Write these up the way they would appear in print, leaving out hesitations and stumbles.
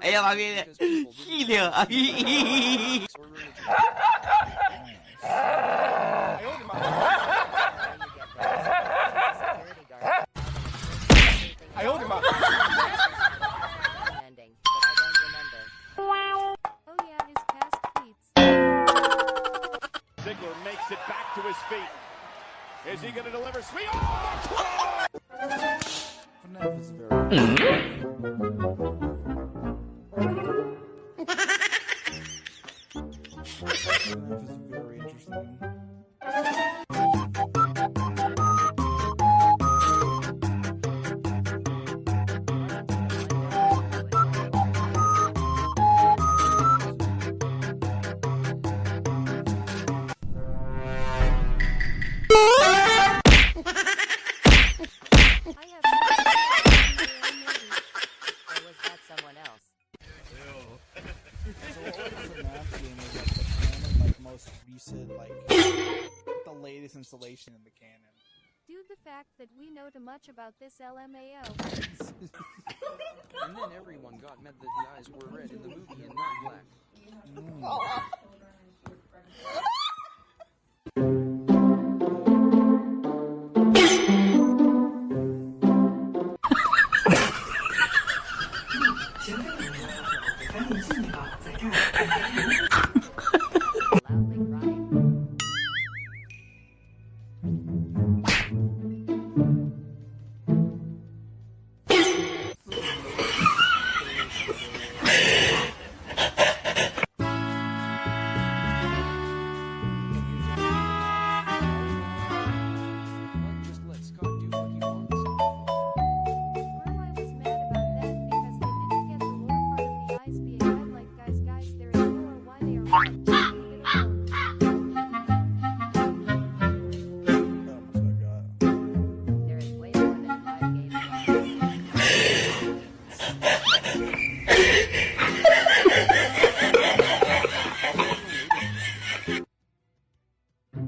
Ella va bien. Gilio. Ziggler makes it back to his feet. Is he going to deliver? Sweet. FNAF is very FNAF is very interesting. So what was the FNAF game is like the canon, like most recent, like the latest installation in the canon. Due to the fact that we know too much about this LMAO. And then everyone got mad that the eyes were red in the movie and not black. Loudly crying. Like, just let Scott do what he wants. Well, I was mad about that because they didn't get the lore part of the eyes being red. Like, guys, there is lore why they are red. Leave it alone. That almost got. There is way more than 5 games left.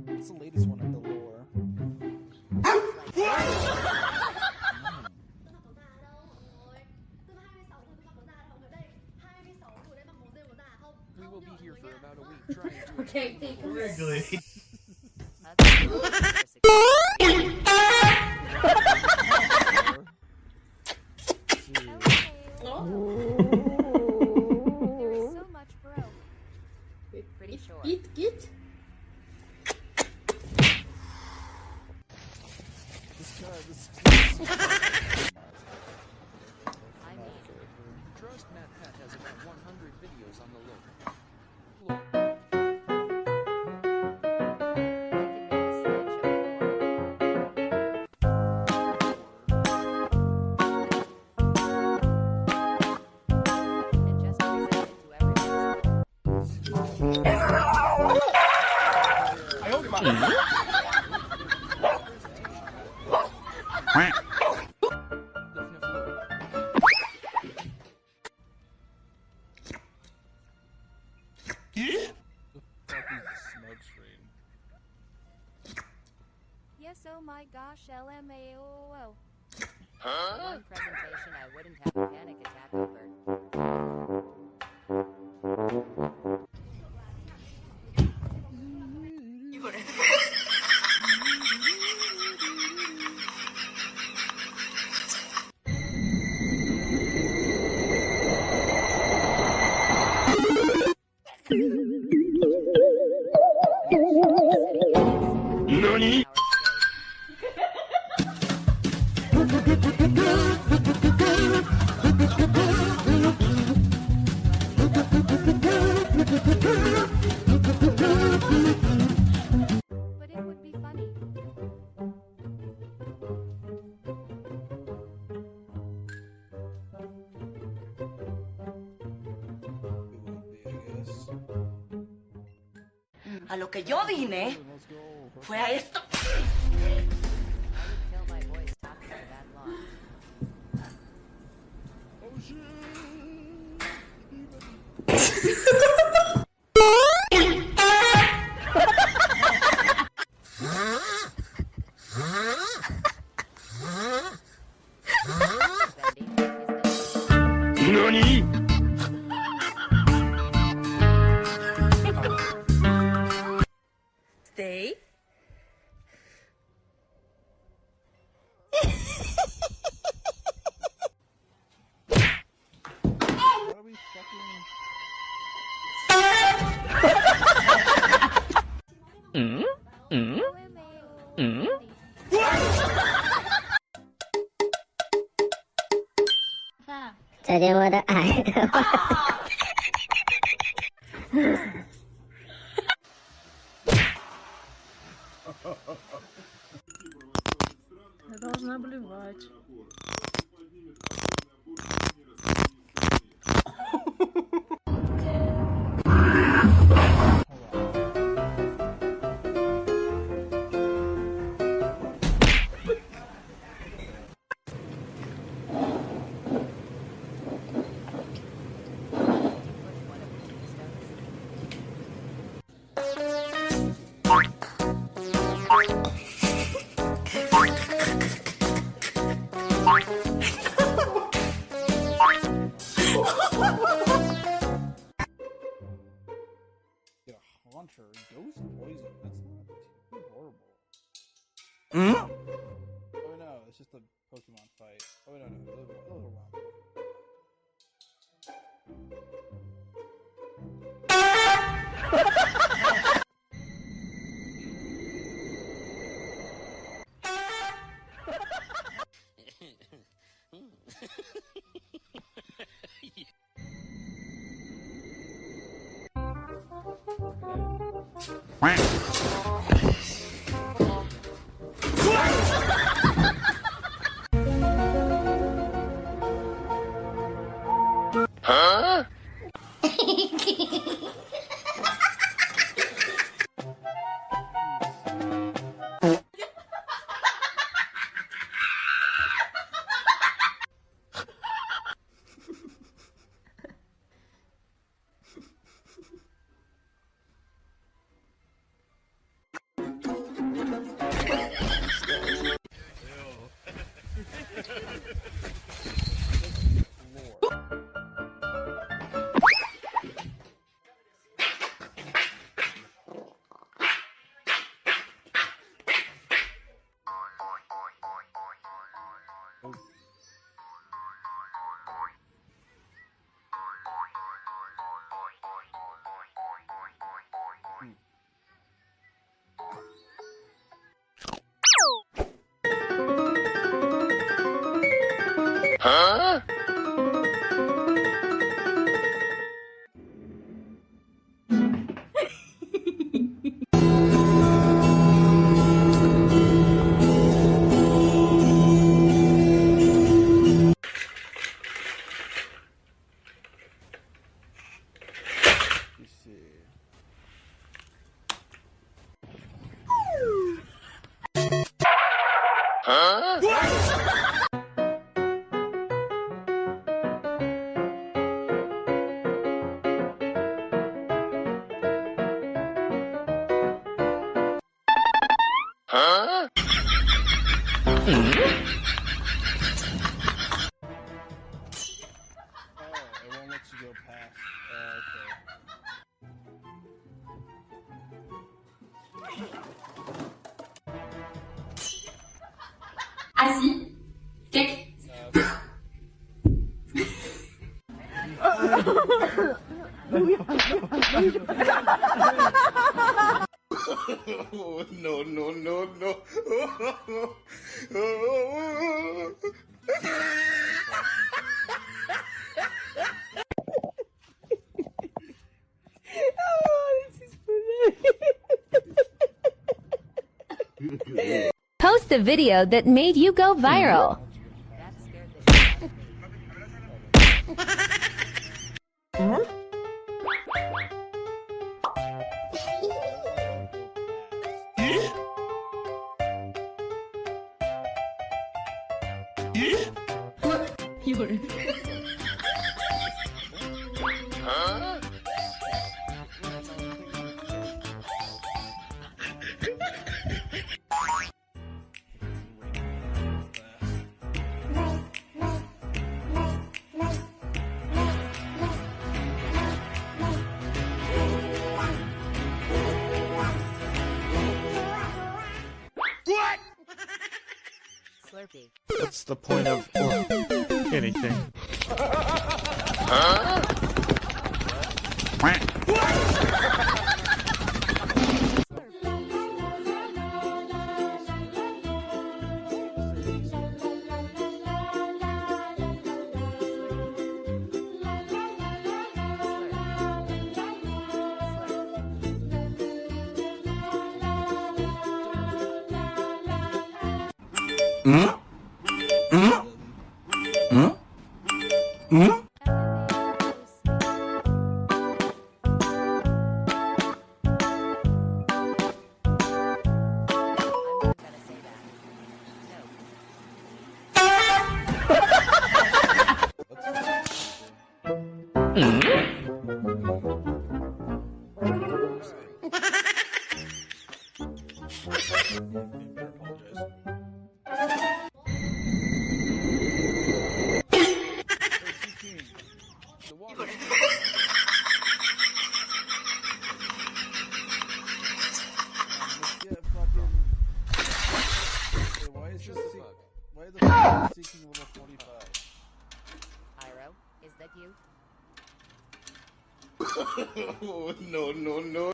What's the latest one in the lore? 'We will be here for about a week trying to Okay, thank you. There is so much, bro. Pretty sure. Git. This I mean, trust Matt. Pat has about 100 videos on the look. I can make a slideshow. And just present it to everyone. The FNAF lore. smoke screen. Yes, oh my gosh, LMAO. One presentation I wouldn't have a panic attack over. NANI? But it would be funny. It won't be, I guess. A lo que yo vine Let's go. fue a esto. I would kill my voice talking for that long. Oh shit! Stay. What are we fucking... Я должна блевать. Get a haunter. Ghost poison. That's not too horrible. Hmm? Oh no, it's just a Pokemon fight. Oh no, no, little round. It won't let you go past. Assis. Steak. Oh, no, no, no, no. Post a video that made you go viral. Slurpee. What's the point of anything? Why the fuck is seeking level 45? Pyro, is that you? No, no, no.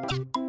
Bye.